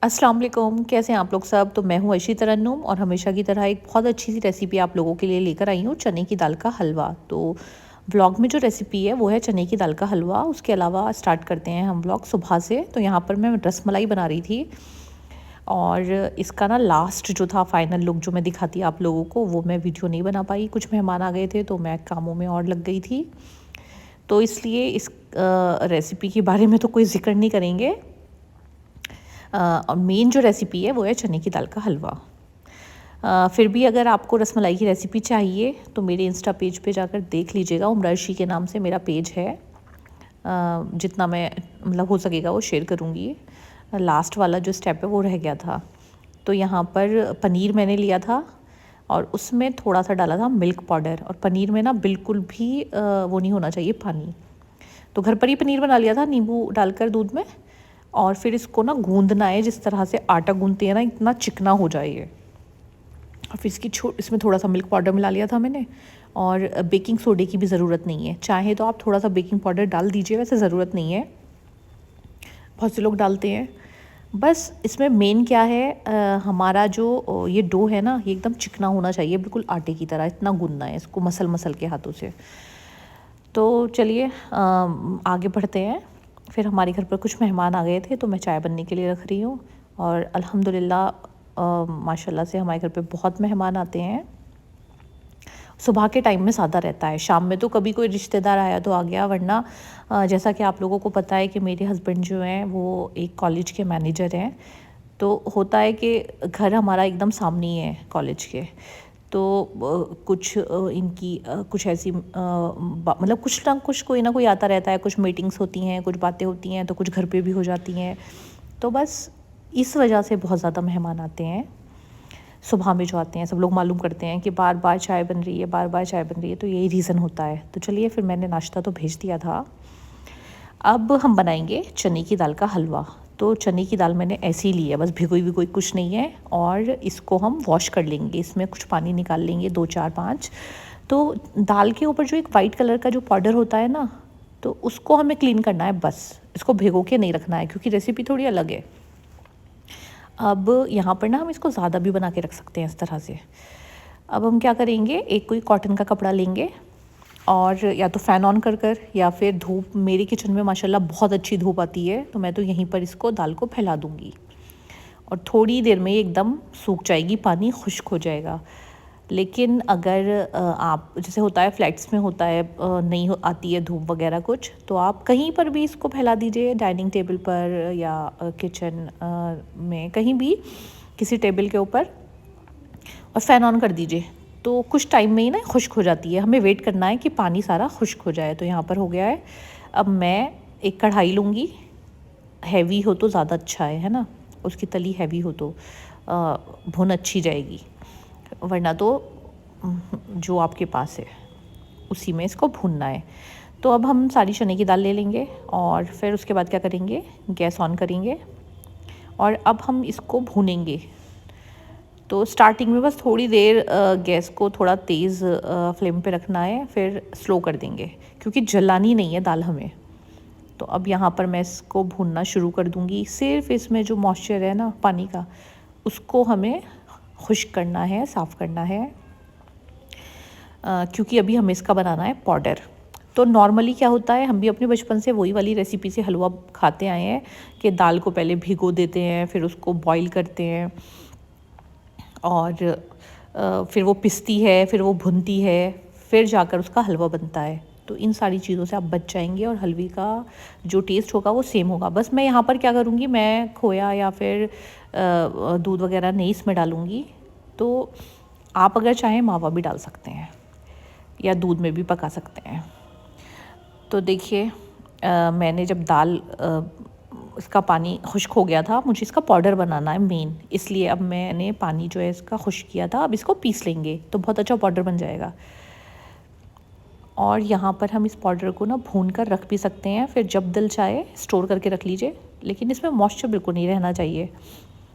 अस्सलाम वालेकुम, कैसे हैं आप लोग सब। तो मैं हूँ ऐशी तरन्नुम और हमेशा की तरह एक बहुत अच्छी सी रेसिपी आप लोगों के लिए लेकर आई हूँ, चने की दाल का हलवा। तो व्लॉग में जो रेसिपी है वो है चने की दाल का हलवा। उसके अलावा स्टार्ट करते हैं हम व्लॉग सुबह से। तो यहाँ पर मैं रसमलाई बना रही थी और इसका ना लास्ट जो था फाइनल लुक जो मैं दिखाती आप लोगों को, वो मैं वीडियो नहीं बना पाई। कुछ मेहमान आ गए थे तो मैं कामों में और लग गई थी, तो इसलिए इस रेसिपी के बारे में तो कोई ज़िक्र नहीं करेंगे। और मेन जो रेसिपी है वो है चने की दाल का हलवा। फिर भी अगर आपको रसमलाई की रेसिपी चाहिए तो मेरे इंस्टा पेज पे जाकर देख लीजिएगा। उमराशी के नाम से मेरा पेज है। जितना मैं मतलब हो सकेगा वो शेयर करूँगी। लास्ट वाला जो स्टेप है वो रह गया था। तो यहाँ पर पनीर मैंने लिया था और उसमें थोड़ा सा डाला था मिल्क पाउडर। और पनीर में ना बिल्कुल भी वो नहीं होना चाहिए पानी। तो घर पर ही पनीर बना लिया था नींबू डालकर दूध में। और फिर इसको ना गूंदना है, जिस तरह से आटा गूंदते हैं ना, इतना चिकना हो जाए ये। और फिर इसमें थोड़ा सा मिल्क पाउडर मिला लिया था मैंने। और बेकिंग सोडे की भी ज़रूरत नहीं है, चाहे तो आप थोड़ा सा बेकिंग पाउडर डाल दीजिए, वैसे ज़रूरत नहीं है, बहुत से लोग डालते हैं। बस इसमें मेन क्या है, हमारा जो ये डो है ना, ये एकदम चिकना होना चाहिए, बिल्कुल आटे की तरह। इतना गूंदना है इसको मसल मसल के हाथों से। तो चलिए आगे बढ़ते हैं। फिर हमारे घर पर कुछ मेहमान आ गए थे तो मैं चाय बनने के लिए रख रही हूँ। और अल्हम्दुलिल्लाह माशाल्लाह से हमारे घर पे बहुत मेहमान आते हैं। सुबह के टाइम में सादा रहता है, शाम में तो कभी कोई रिश्तेदार आया तो आ गया, वरना जैसा कि आप लोगों को पता है कि मेरे हस्बैंड जो हैं वो एक कॉलेज के मैनेजर हैं। तो होता है कि घर हमारा एकदम सामने ही है कॉलेज के। तो कुछ इनकी कुछ ऐसी मतलब कुछ ना कुछ कोई ना कोई आता रहता है, कुछ मीटिंग्स होती हैं, कुछ बातें होती हैं, तो कुछ घर पे भी हो जाती हैं। तो बस इस वजह से बहुत ज़्यादा मेहमान आते हैं। सुबह में जो आते हैं सब लोग मालूम करते हैं कि बार बार चाय बन रही है, बार बार चाय बन रही है, तो यही रीज़न होता है। तो चलिए फिर मैंने नाश्ता तो भेज दिया था। अब हम बनाएंगे चने की दाल का हलवा। तो चने की दाल मैंने ऐसी ही ली है, बस भिगोई विगोई कुछ नहीं है। और इसको हम वॉश कर लेंगे, इसमें कुछ पानी निकाल लेंगे, 2 4 5। तो दाल के ऊपर जो एक वाइट कलर का जो पाउडर होता है ना, तो उसको हमें क्लीन करना है बस। इसको भिगो के नहीं रखना है क्योंकि रेसिपी थोड़ी अलग है। अब यहाँ पर ना हम इसको ज़्यादा भी बना के रख सकते हैं इस तरह से। अब हम क्या करेंगे, एक कोई कॉटन का कपड़ा लेंगे और या तो फ़ैन ऑन कर कर या फिर धूप, मेरे किचन में माशाल्लाह बहुत अच्छी धूप आती है, तो मैं तो यहीं पर इसको दाल को फैला दूँगी। और थोड़ी देर में एकदम सूख जाएगी, पानी खुश्क हो जाएगा। लेकिन अगर आप, जैसे होता है फ्लैट्स में होता है, नहीं आती है धूप वगैरह कुछ, तो आप कहीं पर भी इसको फैला दीजिए, डाइनिंग टेबल पर या किचन में, कहीं भी किसी टेबल के ऊपर, और फ़ैन ऑन कर दीजिए। तो कुछ टाइम में ही ना खुश्क हो जाती है। हमें वेट करना है कि पानी सारा खुश्क हो जाए। तो यहाँ पर हो गया है। अब मैं एक कढ़ाई लूँगी, हैवी हो तो ज़्यादा अच्छा है ना, उसकी तली हैवी हो तो भुन अच्छी जाएगी, वरना तो जो आपके पास है उसी में इसको भूनना है। तो अब हम सारी चने की दाल ले लेंगे और फिर उसके बाद क्या करेंगे, गैस ऑन करेंगे और अब हम इसको भूनेंगे। तो स्टार्टिंग में बस थोड़ी देर गैस को थोड़ा तेज़ फ्लेम पे रखना है, फिर स्लो कर देंगे क्योंकि जलानी नहीं है दाल हमें। तो अब यहाँ पर मैं इसको भूनना शुरू कर दूँगी। सिर्फ इसमें जो मॉइस्चर है ना पानी का, उसको हमें खुश्क करना है, साफ़ करना है, क्योंकि अभी हमें इसका बनाना है पाउडर। तो नॉर्मली क्या होता है, हम भी अपने बचपन से वही वाली रेसिपी से हलवा खाते आए हैं कि दाल को पहले भिगो देते हैं, फिर उसको बॉईल करते हैं और फिर वो पिसती है, फिर वो भुनती है, फिर जाकर उसका हलवा बनता है। तो इन सारी चीज़ों से आप बच जाएंगे और हलवे का जो टेस्ट होगा वो सेम होगा। बस मैं यहाँ पर क्या करूँगी, मैं खोया या फिर दूध वगैरह नहीं इसमें डालूँगी। तो आप अगर चाहें मावा भी डाल सकते हैं या दूध में भी पका सकते हैं। तो देखिए मैंने जब दाल इसका पानी खुश्क हो गया था, मुझे इसका पाउडर बनाना है मेन, इसलिए अब मैंने पानी जो है इसका खुश्क किया था। अब इसको पीस लेंगे तो बहुत अच्छा पाउडर बन जाएगा। और यहाँ पर हम इस पाउडर को ना भून कर रख भी सकते हैं, फिर जब दिल चाहे स्टोर करके रख लीजिए, लेकिन इसमें मॉइस्चर बिल्कुल नहीं रहना चाहिए,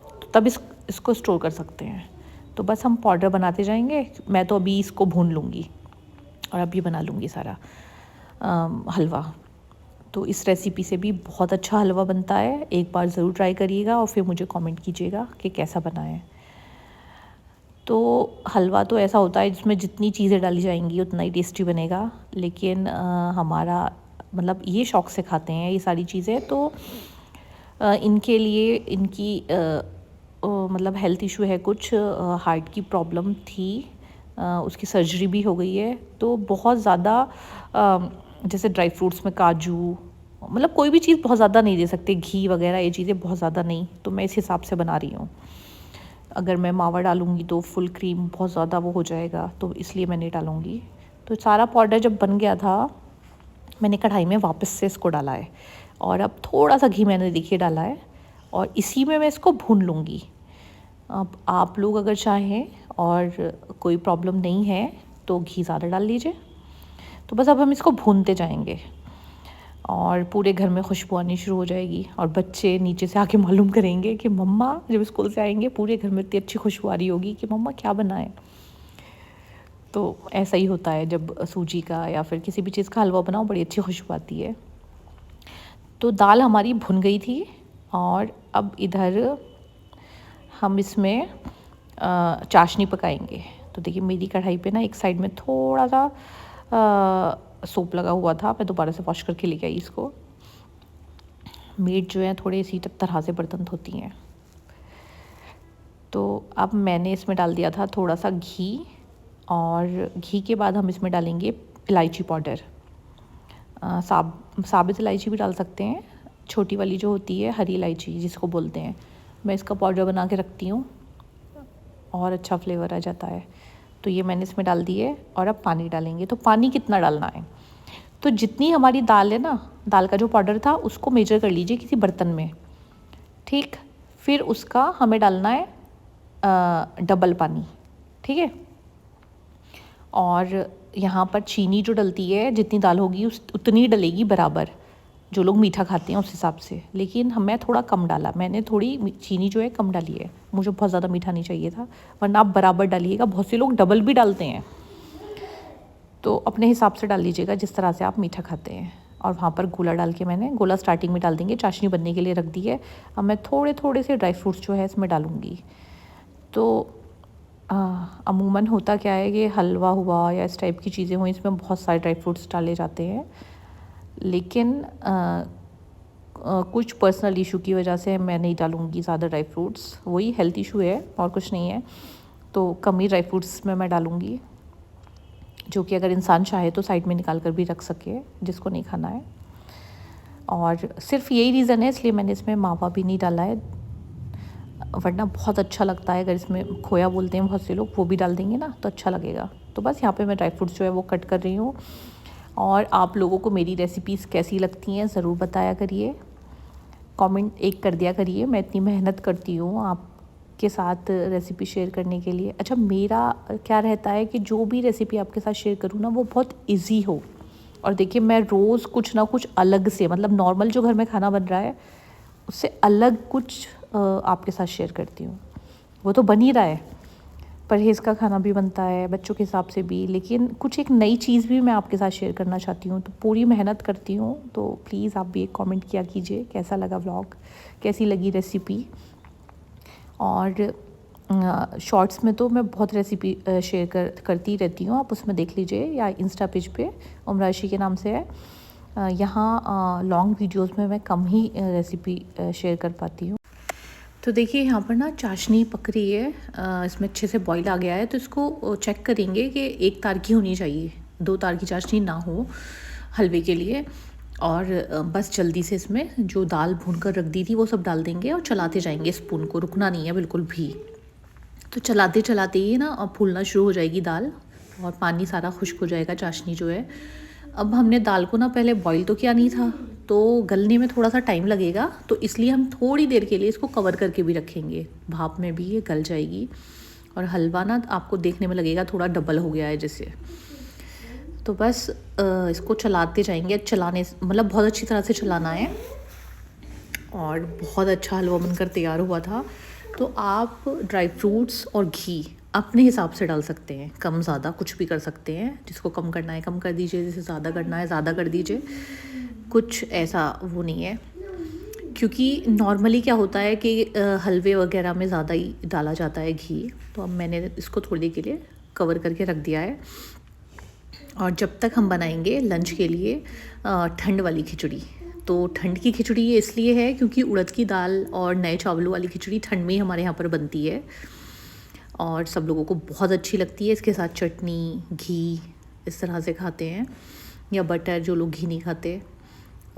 तो तब इसको स्टोर कर सकते हैं। तो बस हम पाउडर बनाते जाएंगे। मैं तो अभी इसको भून लूँगी और अभी बना लूँगी सारा हलवा। तो इस रेसिपी से भी बहुत अच्छा हलवा बनता है, एक बार ज़रूर ट्राई करिएगा और फिर मुझे कमेंट कीजिएगा कि कैसा बना है। तो हलवा तो ऐसा होता है जिसमें जितनी चीज़ें डाली जाएंगी उतना ही टेस्टी बनेगा, लेकिन हमारा मतलब ये शौक़ से खाते हैं ये सारी चीज़ें, तो इनके लिए इनकी मतलब हेल्थ इशू है, कुछ हार्ट की प्रॉब्लम थी, उसकी सर्जरी भी हो गई है। तो बहुत ज़्यादा जैसे ड्राई फ्रूट्स में काजू, मतलब कोई भी चीज़ बहुत ज़्यादा नहीं दे सकते, घी वगैरह ये चीज़ें बहुत ज़्यादा नहीं, तो मैं इस हिसाब से बना रही हूँ। अगर मैं मावा डालूँगी तो फुल क्रीम बहुत ज़्यादा वो हो जाएगा, तो इसलिए मैं नहीं डालूँगी। तो सारा पाउडर जब बन गया था, मैंने कढ़ाई में वापस से इसको डाला है और अब थोड़ा सा घी मैंने देखिए डाला है और इसी में मैं इसको भून लूँगी। अब आप लोग अगर चाहें और कोई प्रॉब्लम नहीं है तो घी ज़्यादा डाल लीजिए। तो बस अब हम इसको भूनते जाएंगे और पूरे घर में खुशबू आनी शुरू हो जाएगी और बच्चे नीचे से आके मालूम करेंगे कि मम्मा, जब स्कूल से आएंगे पूरे घर में इतनी अच्छी खुशबू आ रही होगी कि मम्मा क्या बनाए। तो ऐसा ही होता है जब सूजी का या फिर किसी भी चीज़ का हलवा बनाओ, बड़ी अच्छी खुशबू आती है। तो दाल हमारी भुन गई थी और अब इधर हम इसमें चाशनी पकाएंगे। तो देखिए मेरी कढ़ाई पे ना एक साइड में थोड़ा सा सोप लगा हुआ था, मैं दोबारा से वॉश करके लेके आई इसको। मेड जो है थोड़े इसी तरह से बर्तन धोती हैं। तो अब मैंने इसमें डाल दिया था थोड़ा सा घी और घी के बाद हम इसमें डालेंगे इलायची पाउडर। साबित इलायची भी डाल सकते हैं, छोटी वाली जो होती है हरी इलायची जिसको बोलते हैं। मैं इसका पाउडर बना के रखती हूँ और अच्छा फ्लेवर आ जाता है। तो ये मैंने इसमें डाल दिए और अब पानी डालेंगे। तो पानी कितना डालना है, तो जितनी हमारी दाल है ना, दाल का जो पाउडर था उसको मेजर कर लीजिए किसी बर्तन में, ठीक। फिर उसका हमें डालना है डबल पानी, ठीक है। और यहाँ पर चीनी जो डलती है, जितनी दाल होगी उतनी डलेगी बराबर, जो लोग मीठा खाते हैं उस हिसाब से। लेकिन हमें थोड़ा कम डाला, मैंने थोड़ी चीनी जो है कम डाली है, मुझे बहुत ज़्यादा मीठा नहीं चाहिए था, वरना आप बराबर डालिएगा। बहुत से लोग डबल भी डालते हैं, तो अपने हिसाब से डाल लीजिएगा जिस तरह से आप मीठा खाते हैं। और वहाँ पर गोला डाल के, मैंने गोला स्टार्टिंग में डाल देंगे, चाशनी बनने के लिए रख दी है। अब मैं थोड़े थोड़े से ड्राई फ्रूट्स जो है इसमें डालूँगी। तो अमूमन होता क्या है कि हलवा हुआ या इस टाइप की चीज़ें हुई, इसमें बहुत सारे ड्राई फ्रूट्स डाले जाते हैं, लेकिन कुछ पर्सनल इशू की वजह से मैं नहीं डालूँगी ज़्यादा ड्राई फ्रूट्स। वही हेल्थ इशू है और कुछ नहीं है, तो कम ही ड्राई फ्रूट्स में मैं डालूँगी, जो कि अगर इंसान चाहे तो साइड में निकाल कर भी रख सके, जिसको नहीं खाना है। और सिर्फ यही रीज़न है इसलिए मैंने इसमें मावा भी नहीं डाला है, वरना बहुत अच्छा लगता है। अगर इसमें खोया बोलते हैं बहुत से लोग, वो भी डाल देंगे ना तो अच्छा लगेगा। तो बस यहाँ पे मैं ड्राई फ्रूट्स जो है वो कट कर रही हूँ। और आप लोगों को मेरी रेसिपीज़ कैसी लगती हैं ज़रूर बताया करिए, कमेंट एक कर दिया करिए। मैं इतनी मेहनत करती हूँ आपके साथ रेसिपी शेयर करने के लिए। अच्छा, मेरा क्या रहता है कि जो भी रेसिपी आपके साथ शेयर करूँ ना, वो बहुत ईजी हो। और देखिए मैं रोज़ कुछ ना कुछ अलग से, मतलब नॉर्मल जो घर में खाना बन रहा है उससे अलग कुछ आपके साथ शेयर करती हूँ। वो तो बन ही रहा है, परहेज़ का खाना भी बनता है बच्चों के हिसाब से भी, लेकिन कुछ एक नई चीज़ भी मैं आपके साथ शेयर करना चाहती हूँ, तो पूरी मेहनत करती हूँ। तो प्लीज़ आप भी एक कमेंट किया कीजिए कैसा लगा व्लॉग, कैसी लगी रेसिपी। और शॉर्ट्स में तो मैं बहुत रेसिपी शेयर करती रहती हूँ, आप उसमें देख लीजिए, या इंस्टा पेज पे उमराशी के नाम से है। यहाँ लॉन्ग वीडियोस में मैं कम ही रेसिपी शेयर कर पाती हूँ। तो देखिए यहाँ पर ना चाशनी पक रही है, इसमें अच्छे से बॉईल आ गया है। तो इसको चेक करेंगे कि एक तार की होनी चाहिए, दो तार की चाशनी ना हो हलवे के लिए। और बस जल्दी से इसमें जो दाल भून कर रख दी थी वो सब डाल देंगे और चलाते जाएंगे स्पून को, रुकना नहीं है बिल्कुल भी। तो चलाते चलाते ही ना अब फूलना शुरू हो जाएगी दाल और पानी सारा खुश्क हो जाएगा, चाशनी जो है। अब हमने दाल को ना पहले बॉईल तो किया नहीं था, तो गलने में थोड़ा सा टाइम लगेगा, तो इसलिए हम थोड़ी देर के लिए इसको कवर करके भी रखेंगे, भाप में भी ये गल जाएगी। और हलवा ना आपको देखने में लगेगा थोड़ा डबल हो गया है जैसे। तो बस इसको चलाते जाएंगे, चलाने मतलब बहुत अच्छी तरह से चलाना है। और बहुत अच्छा हलवा बनकर तैयार हुआ था। तो आप ड्राई फ्रूट्स और घी अपने हिसाब से डाल सकते हैं, कम ज़्यादा कुछ भी कर सकते हैं। जिसको कम करना है कम कर दीजिए, जिसे ज़्यादा करना है ज़्यादा कर दीजिए, कुछ ऐसा वो नहीं है, क्योंकि नॉर्मली क्या होता है कि हलवे वगैरह में ज़्यादा ही डाला जाता है घी। तो अब मैंने इसको थोड़ी देर के लिए कवर करके रख दिया है। और जब तक हम बनाएंगे लंच के लिए ठंड वाली खिचड़ी। तो ठंड की खिचड़ी ये इसलिए है क्योंकि उड़द की दाल और नए चावलों वाली खिचड़ी ठंड में ही हमारे यहाँ पर बनती है और सब लोगों को बहुत अच्छी लगती है। इसके साथ चटनी, घी इस तरह से खाते हैं, या बटर जो लोग घी नहीं खाते।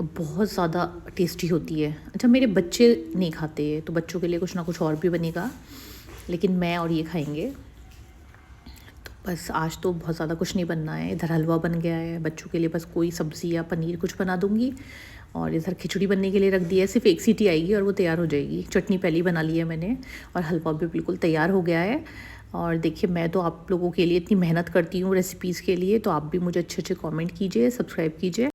बहुत ज़्यादा टेस्टी होती है। अच्छा, मेरे बच्चे नहीं खाते तो बच्चों के लिए कुछ ना कुछ और भी बनेगा, लेकिन मैं और ये खाएंगे। तो बस आज तो बहुत ज़्यादा कुछ नहीं बनना है। इधर हलवा बन गया है, बच्चों के लिए बस कोई सब्ज़ी या पनीर कुछ बना दूँगी, और इधर खिचड़ी बनने के लिए रख दी है। सिर्फ एक सीटी आएगी और वो तैयार हो जाएगी। चटनी पहले ही बना ली है मैंने, और हलवा भी बिल्कुल तैयार हो गया है। और देखिए, मैं तो आप लोगों के लिए इतनी मेहनत करती हूँ रेसिपीज़ के लिए, तो आप भी मुझे अच्छे अच्छे कमेंट कीजिए, सब्सक्राइब कीजिए।